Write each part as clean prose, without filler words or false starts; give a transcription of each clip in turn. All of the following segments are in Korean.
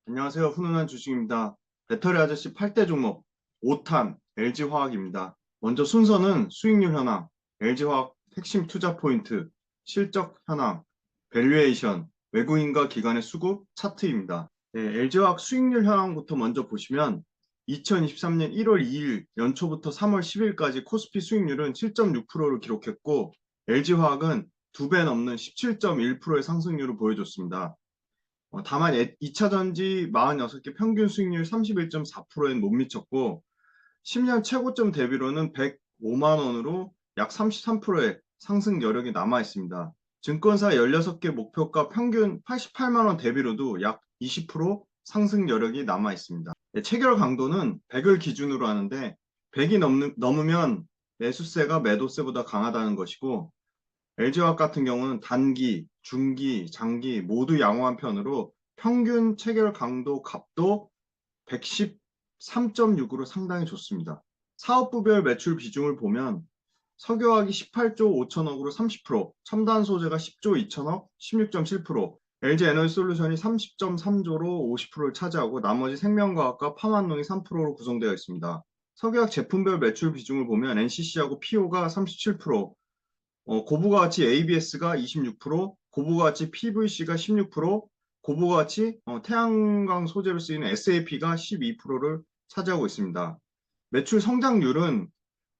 안녕하세요. 훈훈한 주식입니다. 배터리 아저씨 8대 종목 5탄 LG화학입니다. 먼저 순서는 수익률 현황, LG화학 핵심 투자 포인트, 실적 현황, 밸류에이션, 외국인과 기관의 수급 차트입니다. 네, LG화학 수익률 현황부터 먼저 보시면 2023년 1월 2일 연초부터 3월 10일까지 코스피 수익률은 7.6%를 기록했고 LG화학은 2배 넘는 17.1%의 상승률을 보여줬습니다. 다만 2차 전지 46개 평균 수익률 31.4%엔 못 미쳤고 10년 최고점 대비로는 105만 원으로 약 33%의 상승 여력이 남아 있습니다. 증권사 16개 목표가 평균 88만 원 대비로도 약 20% 상승 여력이 남아 있습니다. 체결 강도는 100을 기준으로 하는데 100이 넘으면 매수세가 매도세보다 강하다는 것이고 LG화학 같은 경우는 단기, 중기, 장기 모두 양호한 편으로 평균 체결 강도 값도 113.6으로 상당히 좋습니다. 사업부별 매출 비중을 보면 석유화학이 18조 5천억으로 30%, 첨단 소재가 10조 2천억 16.7%, LG에너지솔루션이 30.3조로 50%를 차지하고 나머지 생명과학과 파만농이 3%로 구성되어 있습니다. 석유화학 제품별 매출 비중을 보면 NCC하고 PO가 37%, 고부가 가치 ABS가 26%, 고부가 가치 PVC가 16%, 고부가 가치 태양광 소재로 쓰이는 SAP가 12%를 차지하고 있습니다. 매출 성장률은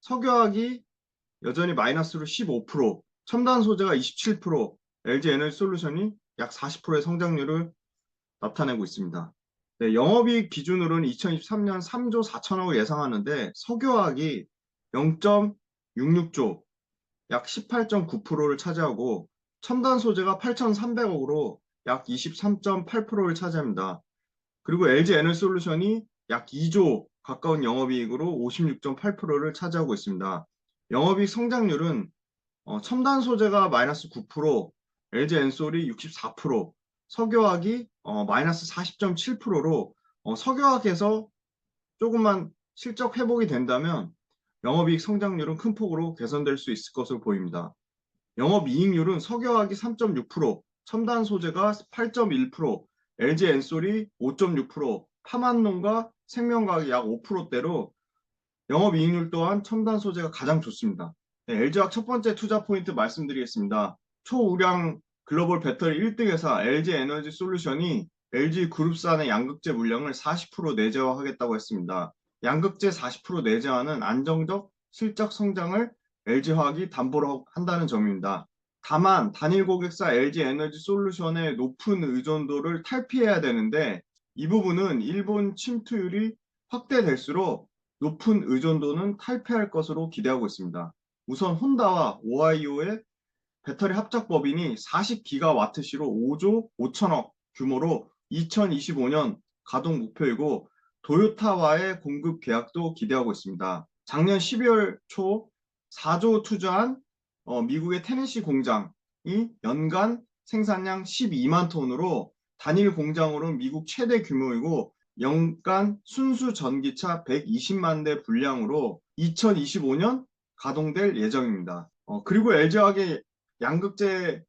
석유화학이 여전히 마이너스로 15%, 첨단 소재가 27%, LG 에너지 솔루션이 약 40%의 성장률을 나타내고 있습니다. 네, 영업이익 기준으로는 2023년 3조 4천억을 예상하는데 석유화학이 0.66조, 약 18.9%를 차지하고 첨단 소재가 8,300억으로 약 23.8%를 차지합니다. 그리고 LG 에너지솔루션이 약 2조 가까운 영업이익으로 56.8%를 차지하고 있습니다. 영업이익 성장률은 첨단 소재가 마이너스 9%, LG 엔솔이 64%, 석유화학이 마이너스 40.7%로 석유화학에서 조금만 실적 회복이 된다면 영업이익 성장률은 큰 폭으로 개선될 수 있을 것으로 보입니다. 영업이익률은 석유화학이 3.6%, 첨단 소재가 8.1%, LG 엔솔이 5.6%, 파만농과 생명과학이 약 5%대로 영업이익률 또한 첨단 소재가 가장 좋습니다. 네, LG화학 첫 번째 투자 포인트 말씀드리겠습니다. 초우량 글로벌 배터리 1등 회사 LG 에너지 솔루션이 LG 그룹산의 양극재 물량을 40% 내재화하겠다고 했습니다. 양극재 40% 내재화는 안정적 실적 성장을 LG화학이 담보로 한다는 점입니다. 다만 단일 고객사 LG 에너지 솔루션의 높은 의존도를 탈피해야 되는데 이 부분은 일본 침투율이 확대될수록 높은 의존도는 탈피할 것으로 기대하고 있습니다. 우선 혼다와 오하이오의 배터리 합작 법인이 40기가와트시로 5조 5천억 규모로 2025년 가동 목표이고 도요타와의 공급 계약도 기대하고 있습니다. 작년 12월 초 4조 투자한 미국의 테네시 공장이 연간 생산량 12만 톤으로 단일 공장으로 미국 최대 규모이고 연간 순수 전기차 120만 대 분량으로 2025년 가동될 예정입니다. 그리고 LG화학의 양극재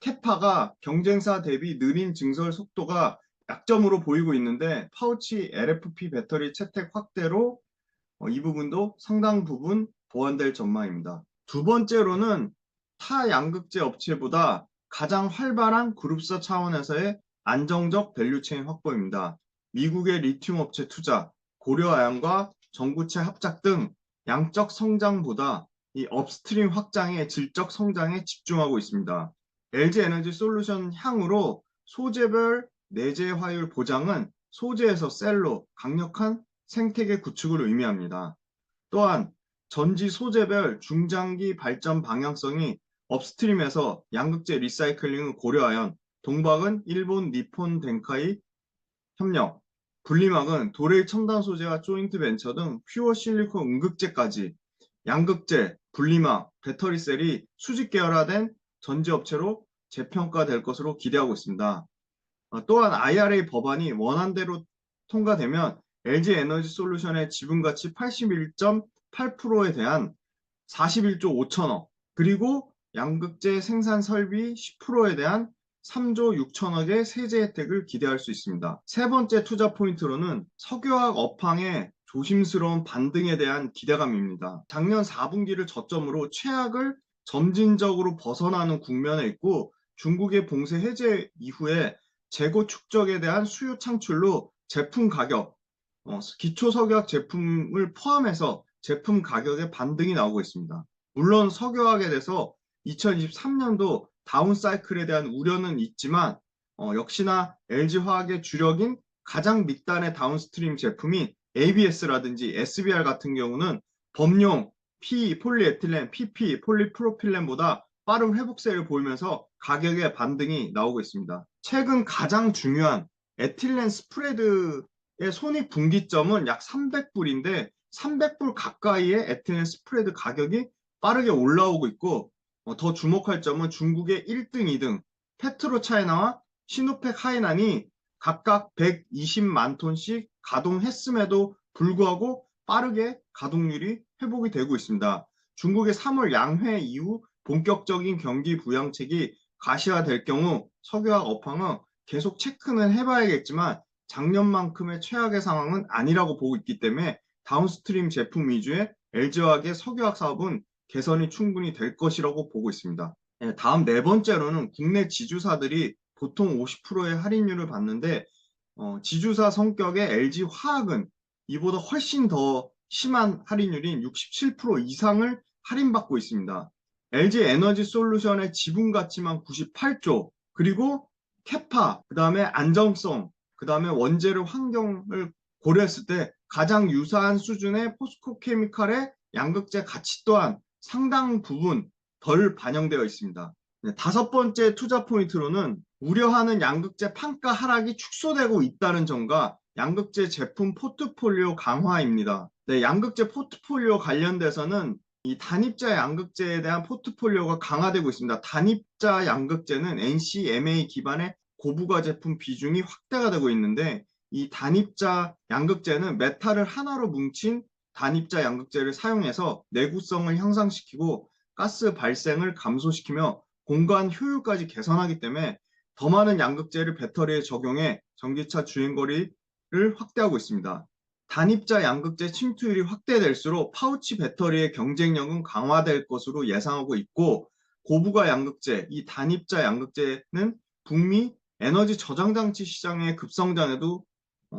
캐파가 경쟁사 대비 느린 증설 속도가 약점으로 보이고 있는데 파우치 LFP 배터리 채택 확대로 이 부분도 상당 부분 보완될 전망입니다. 두 번째로는 타 양극재 업체보다 가장 활발한 그룹사 차원에서의 안정적 밸류체인 확보입니다. 미국의 리튬 업체 투자, 고려아연과 전구체 합작 등 양적 성장보다 이 업스트림 확장의 질적 성장에 집중하고 있습니다. LG 에너지 솔루션 향후로 소재별 내재 화율 보장은 소재에서 셀로 강력한 생태계 구축을 의미합니다. 또한 전지 소재별 중장기 발전 방향성이 업스트림에서 양극재 리사이클링을 고려하여 동박은 일본 니폰 덴카이 협력, 분리막은 도레이 첨단 소재와 조인트 벤처 등 퓨어 실리콘 음극재까지 양극재, 분리막, 배터리셀이 수직 계열화된 전지업체로 재평가될 것으로 기대하고 있습니다. 또한 IRA 법안이 원안대로 통과되면 LG 에너지 솔루션의 지분가치 81.8%에 대한 41조 5천억 그리고 양극재 생산 설비 10%에 대한 3조 6천억의 세제 혜택을 기대할 수 있습니다. 세 번째 투자 포인트로는 석유화학 업황의 조심스러운 반등에 대한 기대감입니다. 작년 4분기를 저점으로 최악을 점진적으로 벗어나는 국면에 있고 중국의 봉쇄 해제 이후에 재고 축적에 대한 수요 창출로 제품 가격, 기초 석유화학 제품을 포함해서 제품 가격의 반등이 나오고 있습니다. 물론 석유화학에 대해서 2023년도 다운사이클에 대한 우려는 있지만 역시나 LG화학의 주력인 가장 밑단의 다운스트림 제품이 ABS라든지 SBR 같은 경우는 범용 폴리에틸렌, PP, 폴리프로필렌보다 빠른 회복세를 보이면서 가격의 반등이 나오고 있습니다. 최근 가장 중요한 에틸렌 스프레드의 손익분기점은 약 300불인데 300불 가까이의 에틸렌 스프레드 가격이 빠르게 올라오고 있고 더 주목할 점은 중국의 1등, 2등 페트로차이나와 시노펙 하이난이 각각 120만 톤씩 가동했음에도 불구하고 빠르게 가동률이 회복이 되고 있습니다. 중국의 3월 양회 이후 본격적인 경기 부양책이 가시화될 경우 석유화학 업황은 계속 체크는 해봐야겠지만 작년만큼의 최악의 상황은 아니라고 보고 있기 때문에 다운스트림 제품 위주의 LG화학의 석유화학 사업은 개선이 충분히 될 것이라고 보고 있습니다. 다음 네 번째로는 국내 지주사들이 보통 50%의 할인율을 받는데 지주사 성격의 LG화학은 이보다 훨씬 더 심한 할인율인 67% 이상을 할인받고 있습니다. LG에너지솔루션의 지분 가치만 98조, 그리고 캐파, 그 다음에 안정성, 그 다음에 원재료 환경을 고려했을 때 가장 유사한 수준의 포스코 케미칼의 양극재 가치 또한 상당 부분 덜 반영되어 있습니다. 다섯 번째 투자 포인트로는 우려하는 양극재 판가 하락이 축소되고 있다는 점과 양극재 제품 포트폴리오 강화입니다. 네, 양극재 포트폴리오 관련돼서는 이 단입자 양극재에 대한 포트폴리오가 강화되고 있습니다. 단입자 양극재는 NCMA 기반의 고부가 제품 비중이 확대가 되고 있는데 이 단입자 양극재는 메탈을 하나로 뭉친 단입자 양극재를 사용해서 내구성을 향상시키고 가스 발생을 감소시키며 공간 효율까지 개선하기 때문에 더 많은 양극재를 배터리에 적용해 전기차 주행거리를 확대하고 있습니다. 단입자 양극재 침투율이 확대될수록 파우치 배터리의 경쟁력은 강화될 것으로 예상하고 있고 고부가 양극재, 이 단입자 양극재는 북미 에너지 저장 장치 시장의 급성장에도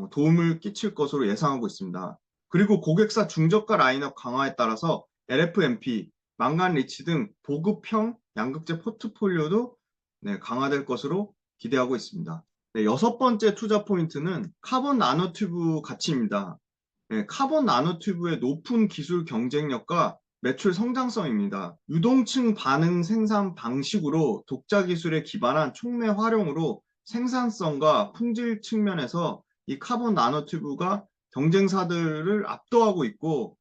도움을 끼칠 것으로 예상하고 있습니다. 그리고 고객사 중저가 라인업 강화에 따라서 LFMP, 망간 리치 등 보급형 양극재 포트폴리오도 강화될 것으로 기대하고 있습니다. 여섯 번째 투자 포인트는 카본 나노튜브 가치입니다. 카본 나노튜브의 높은 기술 경쟁력과 매출 성장성입니다. 유동층 반응 생산 방식으로 독자 기술에 기반한 촉매 활용으로 생산성과 품질 측면에서 이 카본 나노튜브가 경쟁사들을 압도하고 있고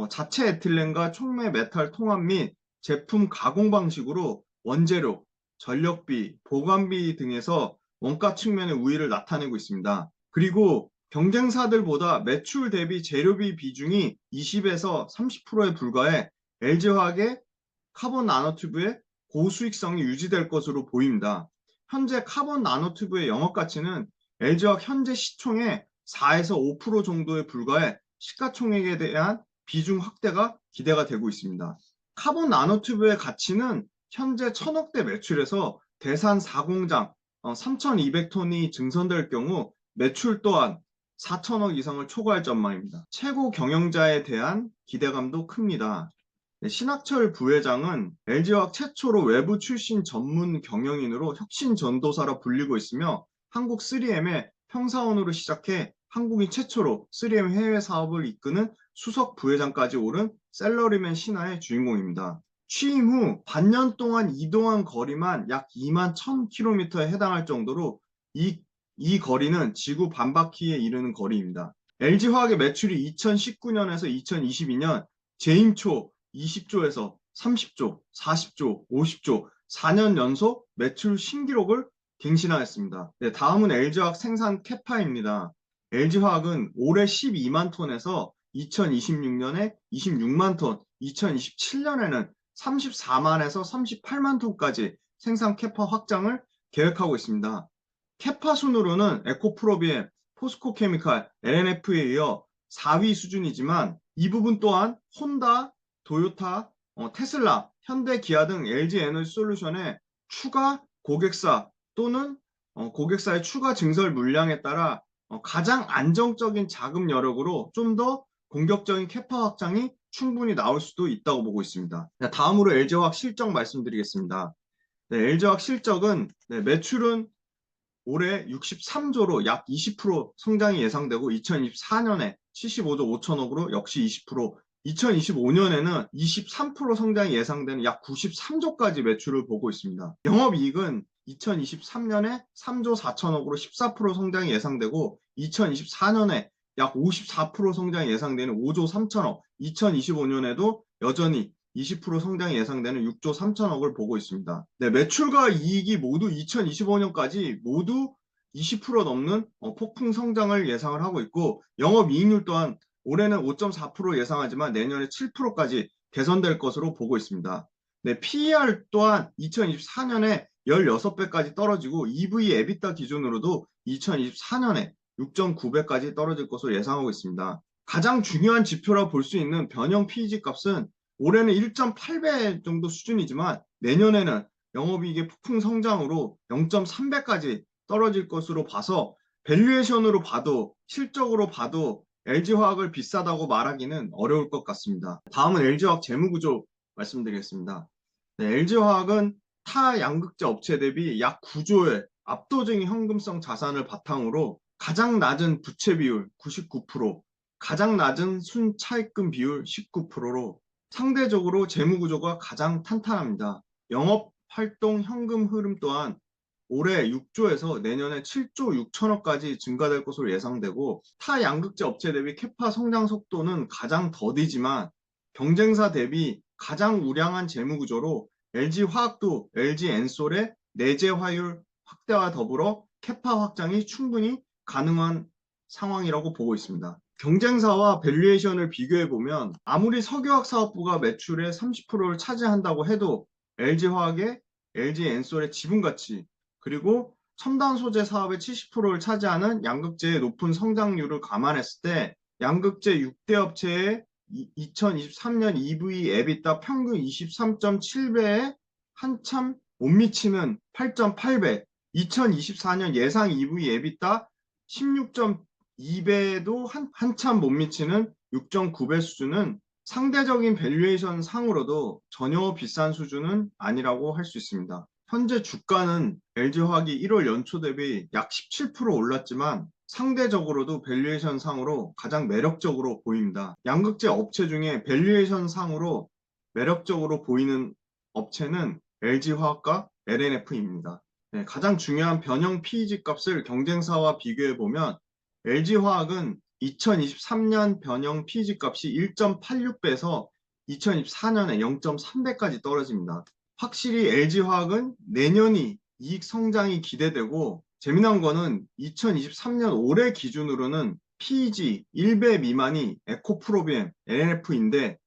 자체 에틸렌과 촉매 메탈 통합 및 제품 가공 방식으로 원재료, 전력비, 보관비 등에서 원가 측면의 우위를 나타내고 있습니다. 그리고 경쟁사들보다 매출 대비 재료비 비중이 20에서 30%에 불과해 LG화학의 카본 나노튜브의 고수익성이 유지될 것으로 보입니다. 현재 카본 나노튜브의 영업가치는 LG화학 현재 시총의 4에서 5% 정도에 불과해 시가총액에 대한 비중 확대가 기대가 되고 있습니다. 카본 나노튜브의 가치는 현재 1000억대 매출에서 대산 4공장 3200톤이 증선될 경우 매출 또한 4천억 이상을 초과할 전망입니다. 최고 경영자에 대한 기대감도 큽니다. 신학철 부회장은 LG화학 최초로 외부 출신 전문 경영인으로 혁신 전도사라 불리고 있으며 한국 3M의 평사원으로 시작해 한국인 최초로 3M 해외 사업을 이끄는 수석 부회장까지 오른 셀러리맨 신화의 주인공입니다. 취임 후 반년 동안 이동한 거리만 약 2만 1000km에 해당할 정도로 이 거리는 지구 반바퀴에 이르는 거리입니다. LG화학의 매출이 2019년에서 2022년 재임 초 20조에서 30조, 40조, 50조, 4년 연속 매출 신기록을 갱신하였습니다. 네, 다음은 LG화학 생산 캐파입니다. LG화학은 올해 12만 톤에서 2026년에 26만 톤, 2027년에는 34만에서 38만 톤까지 생산 캐파 확장을 계획하고 있습니다. 캐파 순으로는 에코프로비엠, 포스코케미칼, LNF에 이어 4위 수준이지만 이 부분 또한 혼다, 도요타, 테슬라, 현대, 기아 등 LG 에너지솔루션의 추가 고객사 또는 고객사의 추가 증설 물량에 따라 가장 안정적인 자금 여력으로 좀 더 공격적인 캐파 확장이 충분히 나올 수도 있다고 보고 있습니다. 다음으로 LG화학 실적 말씀드리겠습니다. 네, LG화학 실적은 매출은 올해 63조로 약 20% 성장이 예상되고 2024년에 75조 5천억으로 역시 20%, 2025년에는 23% 성장이 예상되는 약 93조까지 매출을 보고 있습니다. 영업이익은 2023년에 3조 4천억으로 14% 성장이 예상되고 2024년에 약 54% 성장이 예상되는 5조 3천억, 2025년에도 여전히 20% 성장이 예상되는 6조 3천억을 보고 있습니다. 네, 매출과 이익이 모두 2025년까지 모두 20% 넘는 폭풍 성장을 예상을 하고 있고 영업이익률 또한 올해는 5.4% 예상하지만 내년에 7%까지 개선될 것으로 보고 있습니다. 네, PER 또한 2024년에 16배까지 떨어지고 EV EBITDA 기준으로도 2024년에 6.9배까지 떨어질 것으로 예상하고 있습니다. 가장 중요한 지표라 볼 수 있는 변형 PEG 값은 올해는 1.8배 정도 수준이지만 내년에는 영업이익의 폭풍 성장으로 0.3배까지 떨어질 것으로 봐서 밸류에이션으로 봐도 실적으로 봐도 LG화학을 비싸다고 말하기는 어려울 것 같습니다. 다음은 LG화학 재무구조 말씀드리겠습니다. 네, LG화학은 타 양극재 업체 대비 약 9조의 압도적인 현금성 자산을 바탕으로 가장 낮은 부채 비율 99%, 가장 낮은 순차입금 비율 19%로 상대적으로 재무구조가 가장 탄탄합니다. 영업활동 현금 흐름 또한 올해 6조에서 내년에 7조 6천억까지 증가될 것으로 예상되고 타 양극재 업체 대비 캐파 성장 속도는 가장 더디지만 경쟁사 대비 가장 우량한 재무구조로 LG화학도 LG엔솔의 내재 화율 확대와 더불어 캐파 확장이 충분히 가능한 상황이라고 보고 있습니다. 경쟁사와 밸류에이션을 비교해 보면 아무리 석유화학 사업부가 매출의 30%를 차지한다고 해도 LG화학의 LG엔솔의 지분가치 그리고 첨단 소재 사업의 70%를 차지하는 양극재의 높은 성장률을 감안했을 때 양극재 6대 업체의 2023년 EV EBITDA 평균 23.7배에 한참 못 미치는 8.8배, 2024년 예상 EV EBITDA 16.2배도 한참 못 미치는 6.9배 수준은 상대적인 밸류에이션 상으로도 전혀 비싼 수준은 아니라고 할 수 있습니다. 현재 주가는 LG화학이 1월 연초 대비 약 17% 올랐지만 상대적으로도 밸류에이션 상으로 가장 매력적으로 보입니다. 양극재 업체 중에 밸류에이션 상으로 매력적으로 보이는 업체는 LG화학과 LNF입니다. 네, 가장 중요한 변형 PEG 값을 경쟁사와 비교해 보면 LG화학은 2023년 변형 PEG 값이 1.86배에서 2024년에 0.3배까지 떨어집니다. 확실히 LG화학은 내년이 이익 성장이 기대되고 재미난 거는 2023년 올해 기준으로는 PEG 1배 미만이 에코프로비엠, LNF인데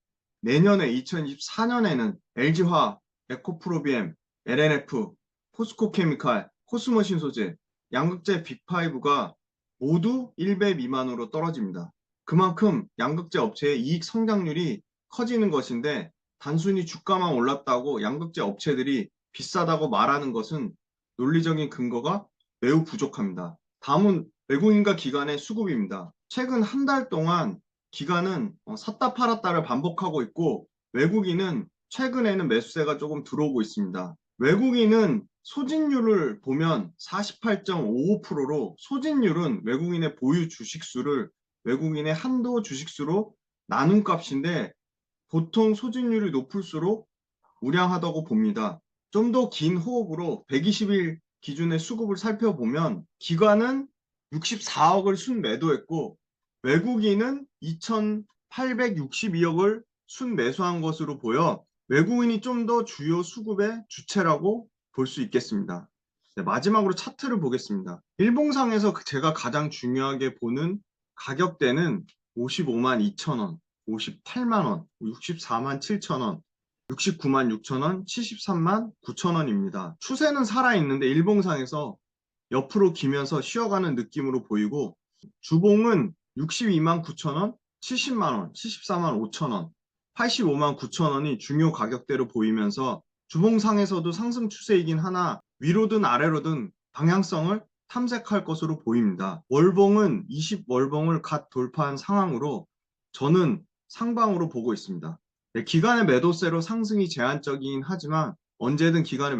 내년에 2024년에는 LG화학, 에코프로비엠, LNF, 포스코케미칼, 코스모신 소재, 양극재 빅5가 모두 1배 미만으로 떨어집니다. 그만큼 양극재 업체의 이익 성장률이 커지는 것인데 단순히 주가만 올랐다고 양극재 업체들이 비싸다고 말하는 것은 논리적인 근거가 매우 부족합니다. 다음은 외국인과 기관의 수급입니다. 최근 한 달 동안 기관은 샀다 팔았다를 반복하고 있고 외국인은 최근에는 매수세가 조금 들어오고 있습니다. 외국인은 소진율을 보면 48.55%로 소진율은 외국인의 보유 주식수를 외국인의 한도 주식수로 나눈 값인데 보통 소진율이 높을수록 우량하다고 봅니다. 좀 더 긴 호흡으로 120일 기준의 수급을 살펴보면 기관은 64억을 순매도했고 외국인은 2,862억을 순매수한 것으로 보여 외국인이 좀 더 주요 수급의 주체라고 볼 수 있겠습니다. 네, 마지막으로 차트를 보겠습니다. 일봉상에서 제가 가장 중요하게 보는 가격대는 55만 2천 원, 58만 원, 64만 7천 원, 69만 6천 원, 73만 9천 원입니다. 추세는 살아있는데 일봉상에서 옆으로 기면서 쉬어가는 느낌으로 보이고 주봉은 62만 9천 원, 70만 원, 74만 5천 원, 85만 9천 원이 중요 가격대로 보이면서 주봉상에서도 상승 추세이긴 하나 위로든 아래로든 방향성을 탐색할 것으로 보입니다. 월봉은 20월봉을 갓 돌파한 상황으로 저는 상방으로 보고 있습니다. 네, 기간의 매도세로 상승이 제한적이긴 하지만 언제든 기간의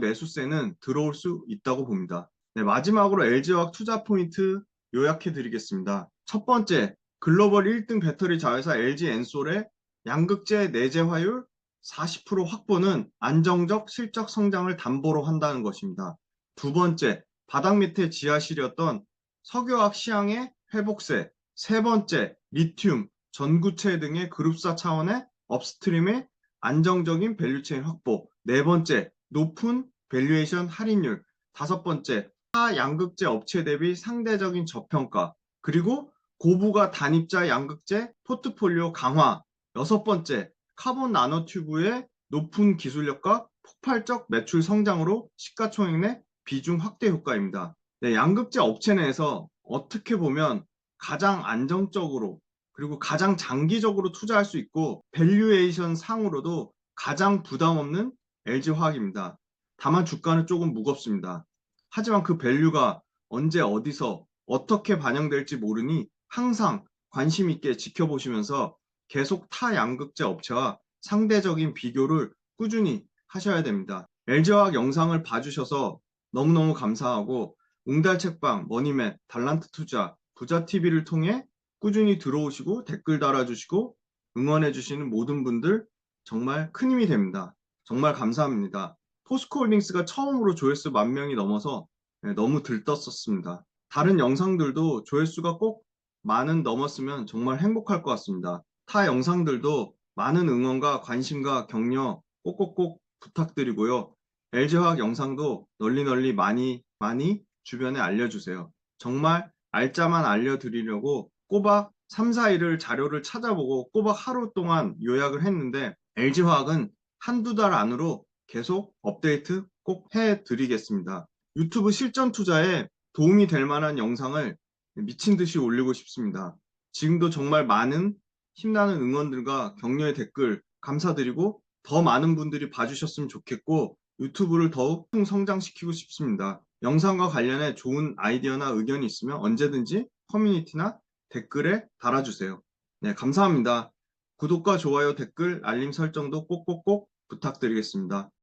매수세는 들어올 수 있다고 봅니다. 네, 마지막으로 LG화학 투자 포인트 요약해 드리겠습니다. 첫 번째, 글로벌 1등 배터리 자회사 LG엔솔의 양극재 내재화율 40% 확보는 안정적 실적 성장을 담보로 한다는 것입니다. 두 번째, 바닥 밑에 지하실이었던 석유화학 시황의 회복세. 세 번째, 리튬, 전구체 등의 그룹사 차원의 업스트림의 안정적인 밸류체인 확보. 네 번째, 높은 밸류에이션 할인율. 다섯 번째, 타 양극재 업체 대비 상대적인 저평가. 그리고 고부가 단입자 양극재 포트폴리오 강화. 여섯 번째, 카본 나노튜브의 높은 기술력과 폭발적 매출 성장으로 시가총액 내 비중 확대 효과입니다. 네, 양극재 업체 내에서 어떻게 보면 가장 안정적으로 그리고 가장 장기적으로 투자할 수 있고 밸류에이션 상으로도 가장 부담 없는 LG화학입니다. 다만 주가는 조금 무겁습니다. 하지만 그 밸류가 언제 어디서 어떻게 반영될지 모르니 항상 관심 있게 지켜보시면서 계속 타 양극재 업체와 상대적인 비교를 꾸준히 하셔야 됩니다. LG화학 영상을 봐주셔서 너무너무 감사하고 웅달책방, 머니맨, 달란트 투자, 부자TV를 통해 꾸준히 들어오시고 댓글 달아주시고 응원해주시는 모든 분들 정말 큰 힘이 됩니다. 정말 감사합니다. 포스코홀딩스가 처음으로 조회수 10,000명이 넘어서 너무 들떴었습니다. 다른 영상들도 조회수가 꼭 만은 넘었으면 정말 행복할 것 같습니다. 타 영상들도 많은 응원과 관심과 격려 꼭꼭꼭 부탁드리고요. LG화학 영상도 널리 많이 주변에 알려주세요. 정말 알짜만 알려드리려고 꼬박 3, 4일을 자료를 찾아보고 꼬박 하루 동안 요약을 했는데 LG화학은 한두 달 안으로 계속 업데이트 꼭 해드리겠습니다. 유튜브 실전 투자에 도움이 될 만한 영상을 미친 듯이 올리고 싶습니다. 지금도 정말 많은 힘나는 응원들과 격려의 댓글 감사드리고 더 많은 분들이 봐주셨으면 좋겠고 유튜브를 더욱 성장시키고 싶습니다. 영상과 관련해 좋은 아이디어나 의견이 있으면 언제든지 커뮤니티나 댓글에 달아주세요. 네, 감사합니다. 구독과 좋아요, 댓글, 알림 설정도 꼭꼭꼭 부탁드리겠습니다.